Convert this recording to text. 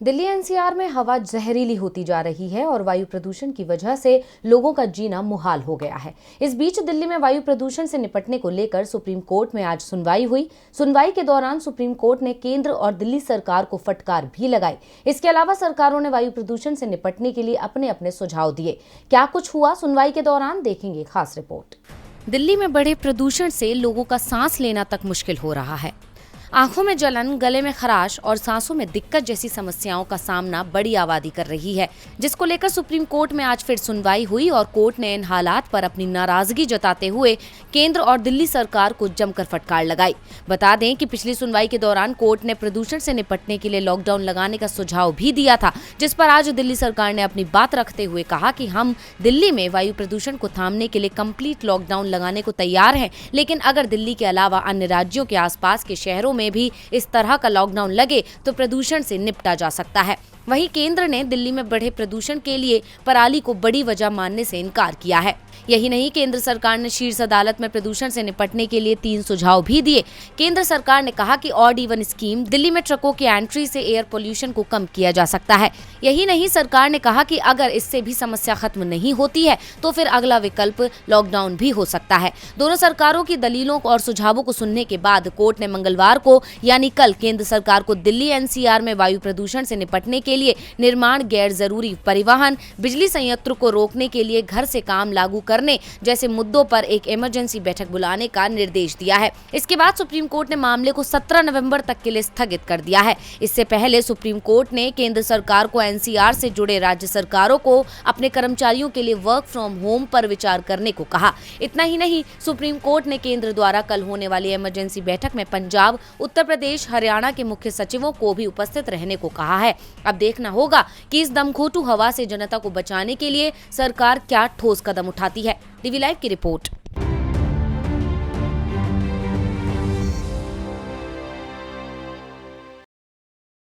Delhi NCR में हवा जहरीली होती जा रही है और वायु प्रदूषण की वजह से लोगों का जीना मुहाल हो गया है। इस बीच दिल्ली में वायु प्रदूषण से निपटने को लेकर सुप्रीम कोर्ट में आज सुनवाई हुई। सुनवाई के दौरान सुप्रीम कोर्ट ने केंद्र और दिल्ली सरकार को फटकार भी लगाई। इसके अलावा सरकारों ने वायु प्रदूषण से निपटने के लिए अपने अपने सुझाव दिए। क्या कुछ हुआ सुनवाई के दौरान, देखेंगे खास रिपोर्ट। दिल्ली में बढ़े प्रदूषण से लोगों का सांस लेना तक मुश्किल हो रहा है। आंखों में जलन, गले में खराश और सांसों में दिक्कत जैसी समस्याओं का सामना बड़ी आबादी कर रही है, जिसको लेकर सुप्रीम कोर्ट में आज फिर सुनवाई हुई और कोर्ट ने इन हालात पर अपनी नाराजगी जताते हुए केंद्र और दिल्ली सरकार को जमकर फटकार लगाई। बता दें कि पिछली सुनवाई के दौरान कोर्ट ने प्रदूषण से निपटने के लिए लॉकडाउन लगाने का सुझाव भी दिया था, जिस पर आज दिल्ली सरकार ने अपनी बात रखते हुए कहा कि हम दिल्ली में वायु प्रदूषण को थामने के लिए कंप्लीट लॉकडाउन लगाने को तैयार हैं, लेकिन अगर दिल्ली के अलावा अन्य राज्यों के आसपास के शहरों में भी इस तरह का लॉकडाउन लगे तो प्रदूषण से निपटा जा सकता है। वहीं केंद्र ने दिल्ली में बढ़े प्रदूषण के लिए पराली को बड़ी वजह मानने से इनकार किया है। यही नहीं, केंद्र सरकार ने शीर्ष अदालत में प्रदूषण से निपटने के लिए 3 सुझाव भी दिए। केंद्र सरकार ने कहा कि ऑड इवन स्कीम दिल्ली में ट्रकों की एंट्री से एयर पोल्यूशन को कम किया जा सकता है। यही नहीं, सरकार ने कहा कि अगर इससे भी समस्या खत्म नहीं होती है तो फिर अगला विकल्प लॉकडाउन भी हो सकता है। दोनों सरकारों की दलीलों और सुझावों को सुनने के बाद कोर्ट ने मंगलवार को यानी कल केंद्र सरकार को दिल्ली एनसीआर में वायु प्रदूषण से निपटने के लिए निर्माण, गैर जरूरी परिवहन, बिजली संयंत्र को रोकने के लिए घर से काम लागू करने जैसे मुद्दों पर एक इमरजेंसी बैठक बुलाने का निर्देश दिया है। इसके बाद सुप्रीम कोर्ट ने मामले को 17 नवंबर तक के लिए स्थगित कर दिया है। इससे पहले सुप्रीम कोर्ट ने केंद्र सरकार को एनसीआर से जुड़े राज्य सरकारों को अपने कर्मचारियों के लिए वर्क फ्रॉम होम पर विचार करने को कहा। इतना ही नहीं, सुप्रीम कोर्ट ने केंद्र द्वारा कल होने वाली इमरजेंसी बैठक में पंजाब, उत्तर प्रदेश, हरियाणा के मुख्य सचिवों को भी उपस्थित रहने को कहा है। अब देखना होगा कि इस दमघोंटू हवा से जनता को बचाने के लिए सरकार क्या ठोस कदम उठाती है। टीवी लाइव की रिपोर्ट।